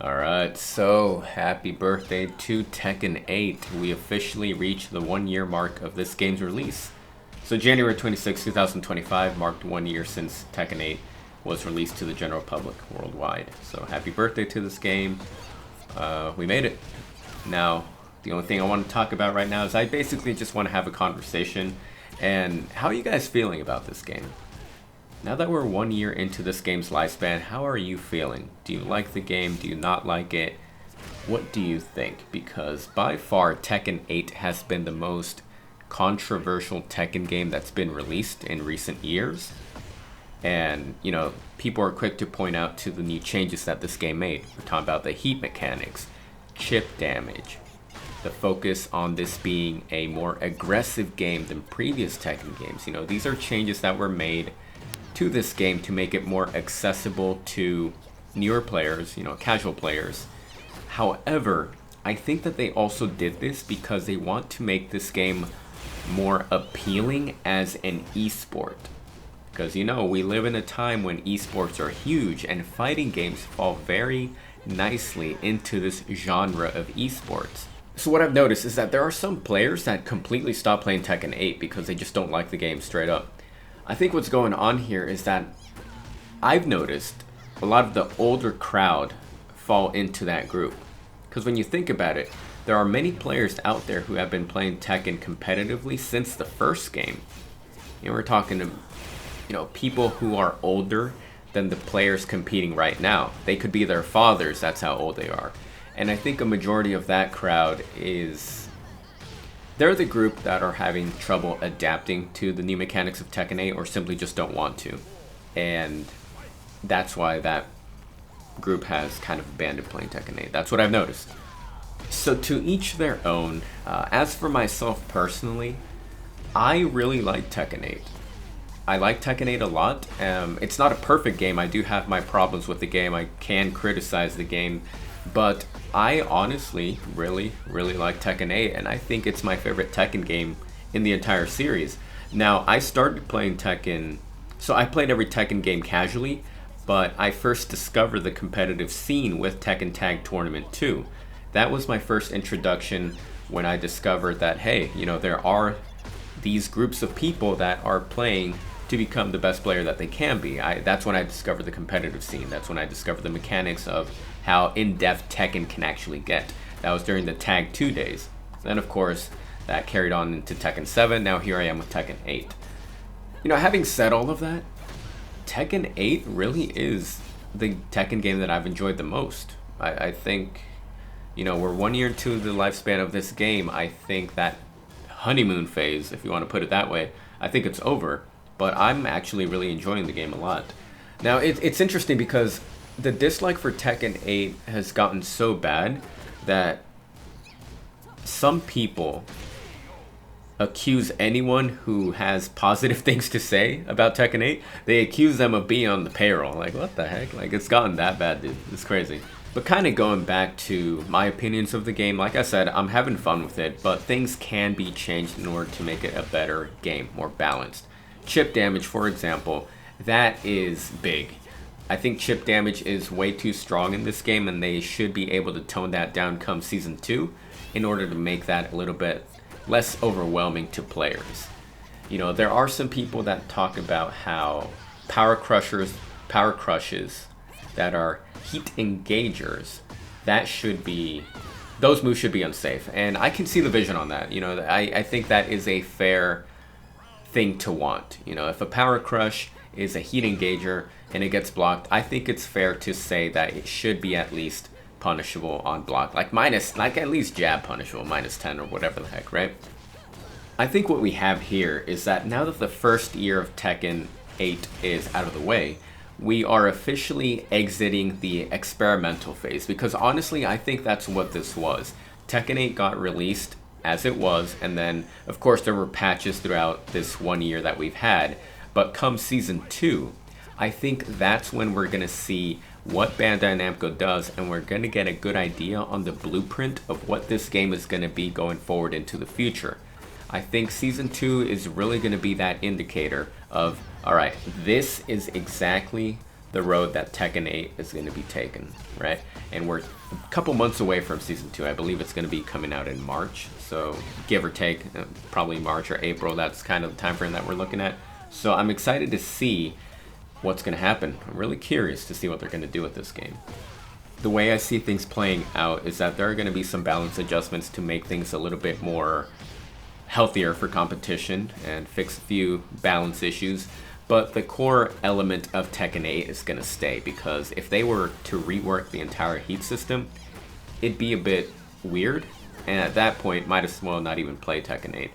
Alright, so happy birthday to Tekken 8. We officially reached the 1 year mark of this game's release. So January 26, 2025 marked 1 year since Tekken 8 was released to the general public worldwide. So happy birthday to this game. We made it. Now, the only thing I want to talk about right now is I basically just want to have a conversation. And how are you guys feeling about this game? Now that we're 1 year into this game's lifespan, how are you feeling? Do you like the game? Do you not like it? What do you think? Because by far, Tekken 8 has been the most controversial Tekken game that's been released in recent years. And, people are quick to point out to the new changes that this game made. We're talking about the heat mechanics, chip damage, the focus on this being a more aggressive game than previous Tekken games. These are changes that were made to this game to make it more accessible to newer players, casual players. However, I think that they also did this because they want to make this game more appealing as an esport. Because, we live in a time when esports are huge and fighting games fall very nicely into this genre of esports. So what I've noticed is that there are some players that completely stop playing Tekken 8 because they just don't like the game straight up. I think what's going on here is that I've noticed a lot of the older crowd fall into that group. Because when you think about it, there are many players out there who have been playing Tekken competitively since the first game. We're talking to, people who are older than the players competing right now. They could be their fathers, that's how old they are. And I think a majority of that crowd they're the group that are having trouble adapting to the new mechanics of Tekken 8 or simply just don't want to. And that's why that group has kind of abandoned playing Tekken 8. That's what I've noticed. So to each their own. As for myself personally, I really like Tekken 8. I like Tekken 8 a lot. It's not a perfect game. I do have my problems with the game. I can criticize the game. But I honestly really like Tekken 8, and I think it's my favorite Tekken game in the entire series. Now, I started playing Tekken, so I played every Tekken game casually, but I first discovered the competitive scene with Tekken Tag Tournament 2. That was my first introduction when I discovered that, hey, there are these groups of people that are playing to become the best player that they can be. That's when I discovered the competitive scene. That's when I discovered the mechanics of how in-depth Tekken can actually get. That was during the Tag 2 days. Then, of course, that carried on into Tekken 7. Now here I am with Tekken 8. Having said all of that, Tekken 8 really is the Tekken game that I've enjoyed the most. I think, we're 1 year into the lifespan of this game. I think that honeymoon phase, if you want to put it that way, I think it's over. But I'm actually really enjoying the game a lot. Now, it's interesting because the dislike for Tekken 8 has gotten so bad that some people accuse anyone who has positive things to say about Tekken 8. They accuse them of being on the payroll. Like, what the heck? Like, it's gotten that bad, dude. It's crazy. But kind of going back to my opinions of the game, like I said, I'm having fun with it, but things can be changed in order to make it a better game, more balanced. Chip damage, for example, that is big. I think chip damage is way too strong in this game, and they should be able to tone that down come Season 2 in order to make that a little bit less overwhelming to players. There are some people that talk about how power crushes that are heat engagers, those moves should be unsafe. And I can see the vision on that. I think that is a fair thing to want. If a power crush is a heat engager and it gets blocked, I think it's fair to say that it should be at least punishable on block, like at least jab punishable, -10 or whatever the heck, right? I think what we have here is that now that the first year of Tekken 8 is out of the way, we are officially exiting the experimental phase, because honestly, I think that's what this was. Tekken 8 got released as it was, and then of course there were patches throughout this 1 year that we've had, but come Season 2, I think that's when we're going to see what Bandai Namco does, and we're going to get a good idea on the blueprint of what this game is going to be going forward into the future. I think Season 2 is really going to be that indicator of, alright, this is exactly the road that Tekken 8 is going to be taken, right? And we're a couple months away from Season 2. I believe it's going to be coming out in March, so give or take, probably March or April. That's kind of the time frame that we're looking at. So I'm excited to see what's going to happen. I'm really curious to see what they're going to do with this game. The way I see things playing out is that there are going to be some balance adjustments to make things a little bit more healthier for competition and fix a few balance issues. But the core element of Tekken 8 is going to stay, because if they were to rework the entire heat system, it'd be a bit weird. And at that point, might as well not even play Tekken 8.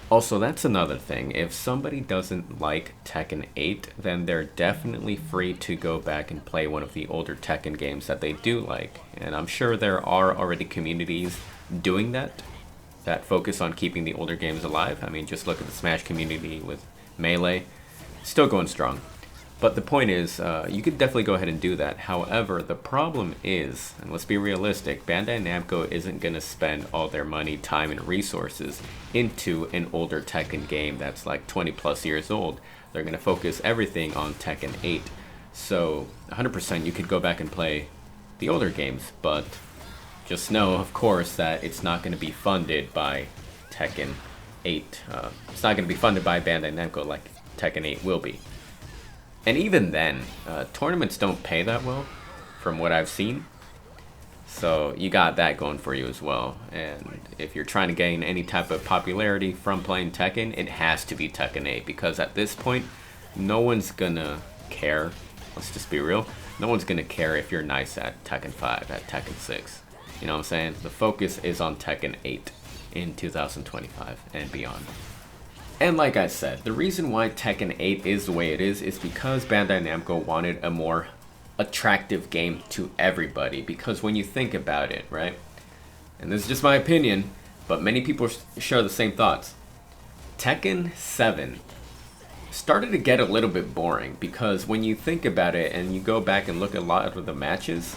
Also, that's another thing. If somebody doesn't like Tekken 8, then they're definitely free to go back and play one of the older Tekken games that they do like. And I'm sure there are already communities doing that focus on keeping the older games alive. I mean, just look at the Smash community with Melee. Still going strong. But the point is, you could definitely go ahead and do that. However, the problem is, and let's be realistic, Bandai Namco isn't going to spend all their money, time, and resources into an older Tekken game that's like 20 plus years old. They're going to focus everything on Tekken 8. So 100% you could go back and play the older games, but just know, of course, that it's not going to be funded by Tekken 8. It's not going to be funded by Bandai Namco like Tekken 8 will be. And even then, tournaments don't pay that well, from what I've seen. So you got that going for you as well. And if you're trying to gain any type of popularity from playing Tekken, it has to be Tekken 8. Because at this point, no one's gonna care. Let's just be real. No one's gonna care if you're nice at Tekken 5, at Tekken 6. You know what I'm saying? The focus is on Tekken 8 in 2025 and beyond. And like I said, the reason why Tekken 8 is the way it is because Bandai Namco wanted a more attractive game to everybody. Because when you think about it, right? And this is just my opinion, but many people share the same thoughts. Tekken 7 started to get a little bit boring, because when you think about it and you go back and look at a lot of the matches,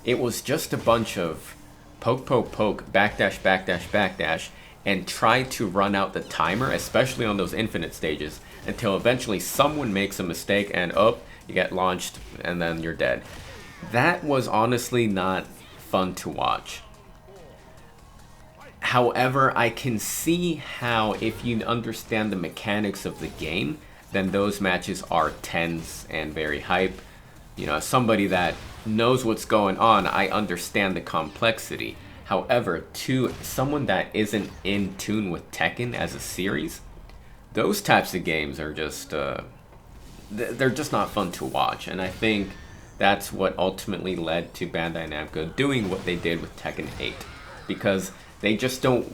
it was just a bunch of poke, poke, poke, backdash, backdash, backdash, and try to run out the timer, especially on those infinite stages, until eventually someone makes a mistake and you get launched and then you're dead. That was honestly not fun to watch. However, I can see how, if you understand the mechanics of the game, then those matches are tense and very hype. You know, as somebody that knows what's going on, I understand the complexity. However, to someone that isn't in tune with Tekken as a series, those types of games are just, they're just not fun to watch. And I think that's what ultimately led to Bandai Namco doing what they did with Tekken 8. Because they just don't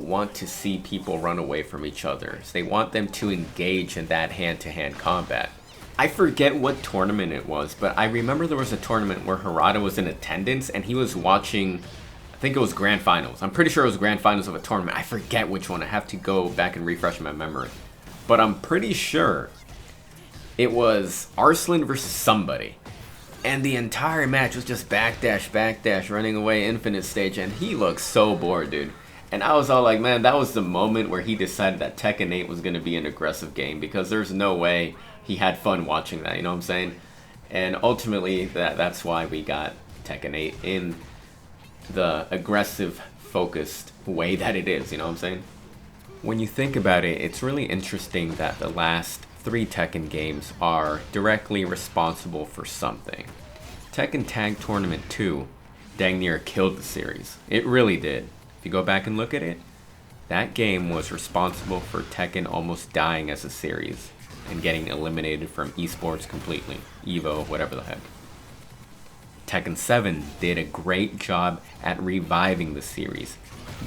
want to see people run away from each other. They want them to engage in that hand-to-hand combat. I forget what tournament it was, but I remember there was a tournament where Harada was in attendance and he was watching, I think it was Grand Finals. I'm pretty sure it was Grand Finals of a tournament. I forget which one. I have to go back and refresh my memory. But I'm pretty sure it was Arslan versus somebody. And the entire match was just backdash, backdash, running away, infinite stage. And he looked so bored, dude. And I was all like, man, that was the moment where he decided that Tekken 8 was going to be an aggressive game. Because there's no way he had fun watching that, you know what I'm saying? And ultimately, that's why we got Tekken 8 in the aggressive, focused way that it is, you know what I'm saying? When you think about it, it's really interesting that the last 3 Tekken games are directly responsible for something. Tekken Tag Tournament 2 dang near killed the series. It really did. If you go back and look at it, that game was responsible for Tekken almost dying as a series and getting eliminated from esports completely. Evo, whatever the heck. Tekken 7 did a great job at reviving the series,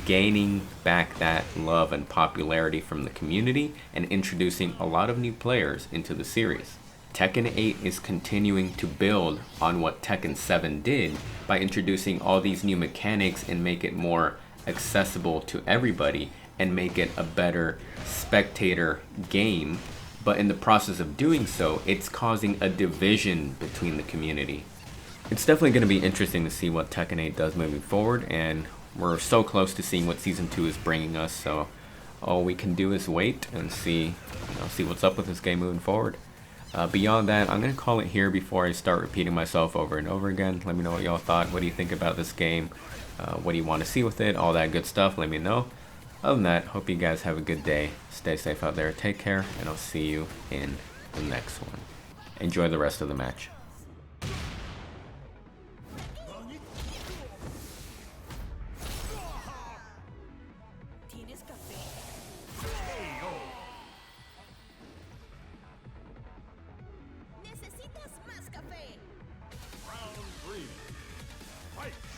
gaining back that love and popularity from the community and introducing a lot of new players into the series. Tekken 8 is continuing to build on what Tekken 7 did by introducing all these new mechanics and make it more accessible to everybody and make it a better spectator game. But in the process of doing so, it's causing a division between the community. It's definitely going to be interesting to see what Tekken 8 does moving forward, and we're so close to seeing what Season 2 is bringing us, so all we can do is wait and see what's up with this game moving forward. Beyond that, I'm going to call it here before I start repeating myself over and over again. Let me know what y'all thought. What do you think about this game? What do you want to see with it? All that good stuff. Let me know. Other than that, hope you guys have a good day. Stay safe out there. Take care, and I'll see you in the next one. Enjoy the rest of the match. ¿Necesitas más café? Round 3. Fight!